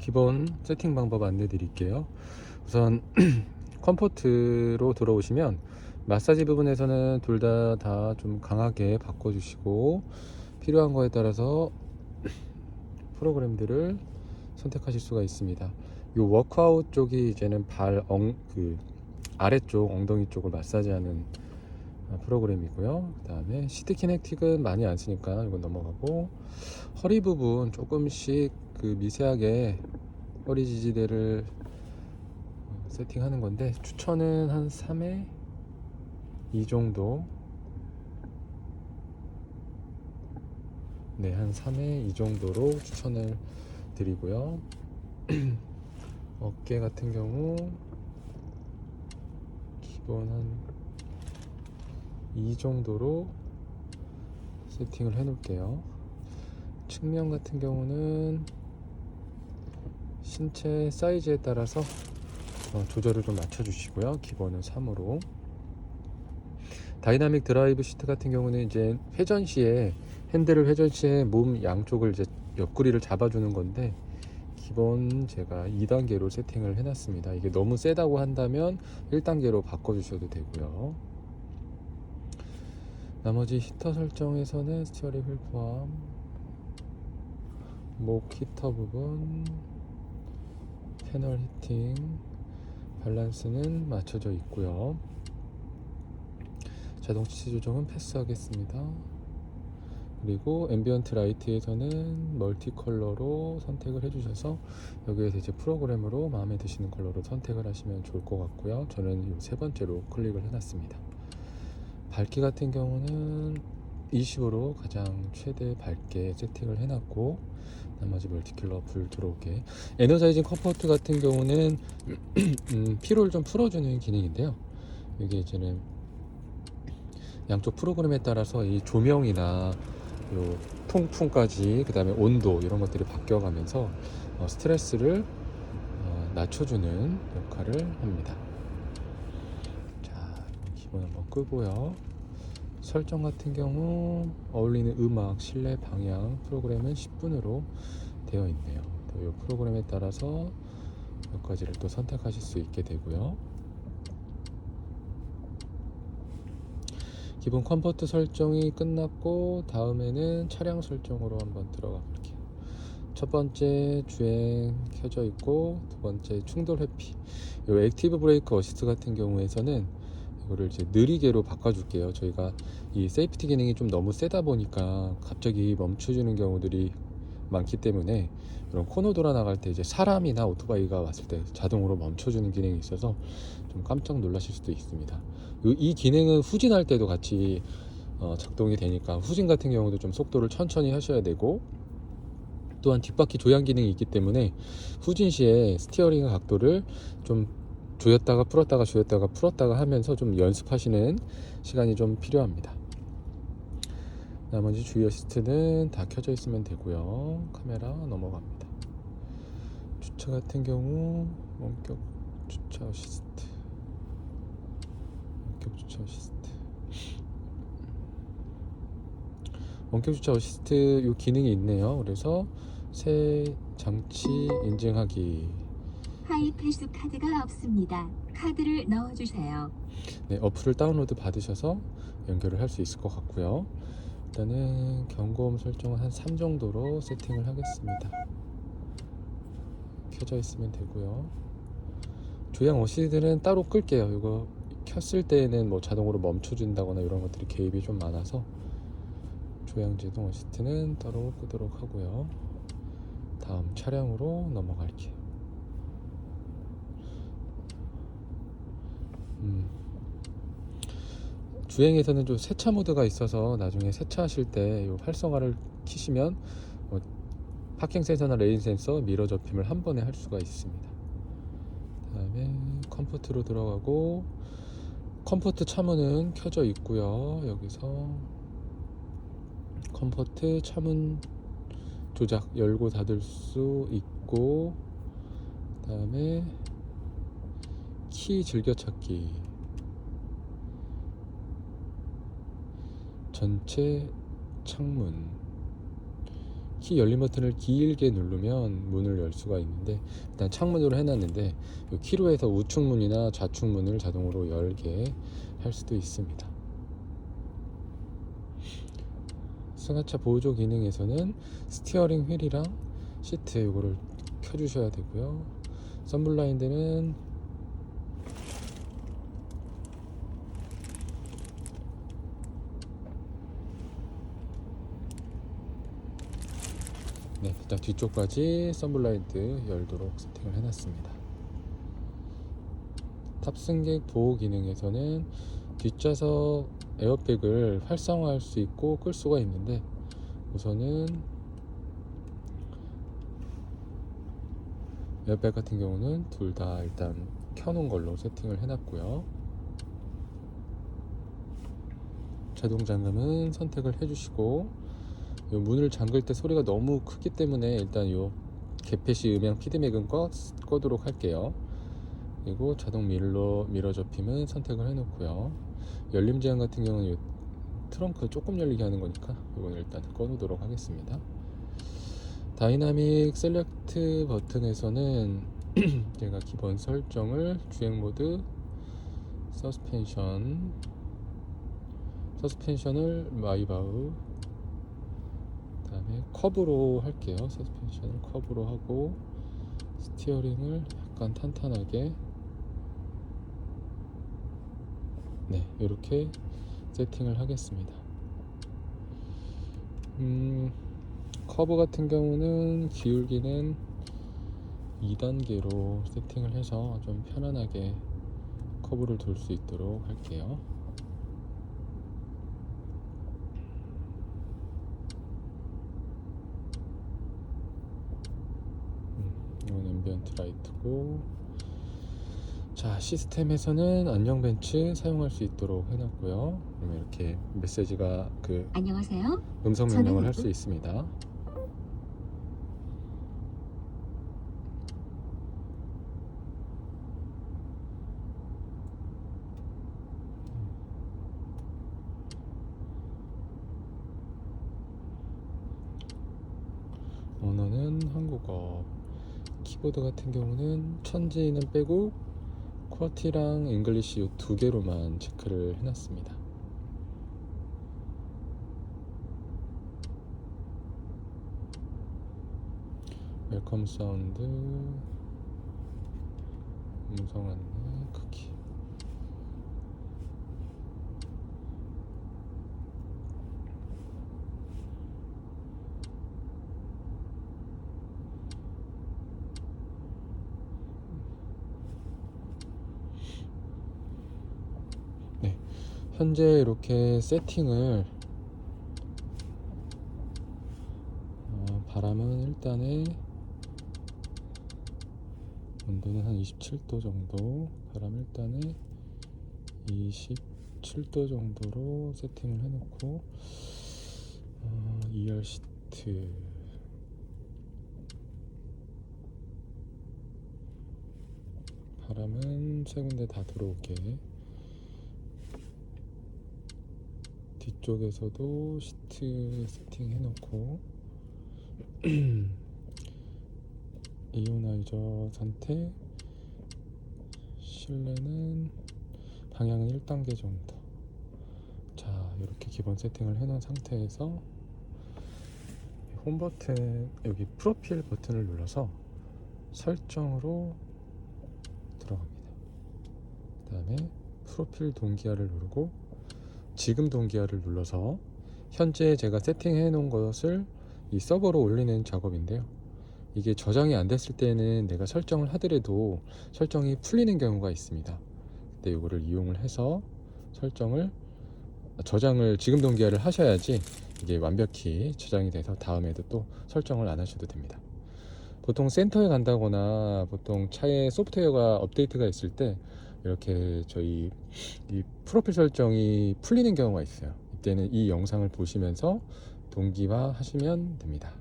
기본 세팅 방법 안내 드릴게요. 우선 컴포트로 들어오시면 마사지 부분에서는 둘 다 좀 강하게 바꿔주시고 필요한 거에 따라서 프로그램들을 선택하실 수가 있습니다. 이 워크아웃 쪽이 이제는 아래쪽 엉덩이 쪽을 마사지하는 프로그램이고요. 그 다음에 시트 키넥틱은 많이 안 쓰니까 이건 넘어가고, 허리 부분 조금씩 미세하게 허리 지지대를 세팅하는 건데, 추천은 한 3회 2 정도, 네, 한 3회 2 정도로 추천을 드리고요. 어깨 같은 경우 기본 한 2 정도로 세팅을 해 놓을게요. 측면 같은 경우는 신체 사이즈에 따라서 조절을 좀 맞춰 주시고요. 기본은 3으로. 다이나믹 드라이브 시트 같은 경우는 이제 회전 시에, 핸들을 회전 시에 몸 양쪽을 이제 옆구리를 잡아주는 건데, 기본 제가 2단계로 세팅을 해놨습니다. 이게 너무 세다고 한다면 1단계로 바꿔주셔도 되고요. 나머지 히터 설정에서는 스티어링 휠 포함, 목 히터 부분, 패널 히팅, 밸런스는 맞춰져 있고요. 자동 치치 조정은 패스하겠습니다. 그리고 앰비언트 라이트에서는 멀티 컬러로 선택을 해주셔서 여기에서 이제 프로그램으로 마음에 드시는 컬러로 선택을 하시면 좋을 것 같고요. 저는 이 세 번째로 클릭을 해놨습니다. 밝기 같은 경우는 20으로 가장 최대 밝게 세팅을 해놨고, 나머지 멀티킬러 불 들어오게. 에너자이징 컴포트 같은 경우는 피로를 좀 풀어주는 기능인데요, 이게 이제는 양쪽 프로그램에 따라서 이 조명이나 요 통풍까지, 그 다음에 온도, 이런 것들이 바뀌어가면서 스트레스를 낮춰주는 역할을 합니다. 자, 기본 한번 끄고요. 설정 같은 경우 어울리는 음악, 실내 방향 프로그램은 10분으로 되어 있네요. 이 프로그램에 따라서 몇 가지를 또 선택하실 수 있게 되고요. 기본 컴포트 설정이 끝났고, 다음에는 차량 설정으로 한번 들어가 볼게요. 첫 번째 주행 켜져 있고, 두 번째 충돌 회피. 이 액티브 브레이크 어시스트 같은 경우에서는 이거를 이제 느리게로 바꿔줄게요. 저희가 이 세이프티 기능이 좀 너무 세다 보니까 갑자기 멈춰주는 경우들이 많기 때문에, 이런 코너 돌아 나갈 때 이제 사람이나 오토바이가 왔을 때 자동으로 멈춰주는 기능이 있어서 좀 깜짝 놀라실 수도 있습니다. 이 기능은 후진할 때도 같이 작동이 되니까, 후진 같은 경우도 좀 속도를 천천히 하셔야 되고, 또한 뒷바퀴 조향 기능이 있기 때문에 후진 시에 스티어링 각도를 좀 조였다가 풀었다가 조였다가 풀었다가 하면서 좀 연습하시는 시간이 좀 필요합니다. 나머지 주의 어시스트는 다 켜져 있으면 되고요. 카메라 넘어갑니다. 주차 같은 경우 원격 주차 어시스트, 원격 주차 어시스트, 원격 주차 어시스트 요 기능이 있네요. 그래서 새 장치 인증하기. 하이패스 카드가 없습니다. 카드를 넣어주세요. 네, 어플을 다운로드 받으셔서 연결을 할 수 있을 것 같고요. 일단은 경고음 설정은 한 3 정도로 세팅을 하겠습니다. 켜져 있으면 되고요. 조향 어시스트는 따로 끌게요. 이거 켰을 때는 뭐 자동으로 멈춰준다거나 이런 것들이 개입이 좀 많아서 조향 제동 어시스트는 따로 끄도록 하고요. 다음 차량으로 넘어갈게요. 주행에서는 좀 세차 모드가 있어서 나중에 세차하실 때 이 활성화를 키시면 파킹 센서나 레인 센서, 미러 접힘을 한 번에 할 수가 있습니다. 그 다음에 컴포트로 들어가고, 컴포트 차문은 켜져 있고요. 여기서 컴포트 차문 조작, 열고 닫을 수 있고, 그 다음에 키 즐겨찾기, 전체 창문, 키 열림 버튼을 길게 누르면 문을 열 수가 있는데, 일단 창문으로 해놨는데 이 키로 해서 우측문이나 좌측문을 자동으로 열게 할 수도 있습니다. 승하차 보조 기능에서는 스티어링 휠이랑 시트 요거를 켜주셔야 되고요. 선블라인드는 네, 일단 뒤쪽까지 선블라이트 열도록 세팅을 해놨습니다. 탑승객 보호 기능에서는 뒷좌석 에어백을 활성화할 수 있고 끌 수가 있는데, 우선은 에어백 같은 경우는 둘 다 일단 켜놓은 걸로 세팅을 해놨고요. 자동 잠금은 선택을 해주시고, 요 문을 잠글 때 소리가 너무 크기 때문에 일단 요 개폐시 음향 피드백은 꺼도록 할게요. 그리고 자동 미러 접힘은 선택을 해놓고요. 열림 제한 같은 경우는 요 트렁크 조금 열리게 하는 거니까 이건 일단 꺼놓도록 하겠습니다. 다이나믹 셀렉트 버튼에서는 제가 기본 설정을 주행 모드, 서스펜션을 마이바흐, 그 다음에 커브로 할게요. 서스펜션을 커브로 하고 스티어링을 약간 탄탄하게, 네, 이렇게 세팅을 하겠습니다. 커브 같은 경우는 기울기는 2단계로 세팅을 해서 좀 편안하게 커브를 돌 수 있도록 할게요. 이건 앰비언트 라이트고, 자, 시스템에서는 안녕 벤츠 사용할 수 있도록 해놨고요. 그러면 이렇게 메시지가 안녕하세요. 음성 명령을 할 수 있습니다. 언어는 한국어. 키보드 같은 경우는 천지는 빼고 쿼티랑 잉글리시 이 두 개로만 체크를 해놨습니다. 웰컴 사운드, 음성 안내 크기. 네, 현재 이렇게 세팅을, 바람은 일단에 온도는 한 27도 정도, 바람 일단에 27도 정도로 세팅을 해놓고, 2열 시트, 바람은 세 군데 다 들어오게, 뒤쪽에서도 시트 세팅 해놓고 이오나이저 상태, 실내는 방향은 1단계 정도. 자, 이렇게 기본 세팅을 해놓은 상태에서 홈 버튼, 여기 프로필 버튼을 눌러서 설정으로 들어갑니다. 그 다음에 프로필 동기화를 누르고 지금 동기화를 눌러서 현재 제가 세팅해 놓은 것을 이 서버로 올리는 작업인데요. 이게 저장이 안 됐을 때는 내가 설정을 하더라도 설정이 풀리는 경우가 있습니다. 근데 이거를 이용을 해서 저장을 지금 동기화를 하셔야지 이게 완벽히 저장이 돼서 다음에도 또 설정을 안 하셔도 됩니다. 보통 센터에 간다거나 보통 차에 소프트웨어가 업데이트가 있을 때 이렇게 저희 이 프로필 설정이 풀리는 경우가 있어요. 이때는 이 영상을 보시면서 동기화 하시면 됩니다.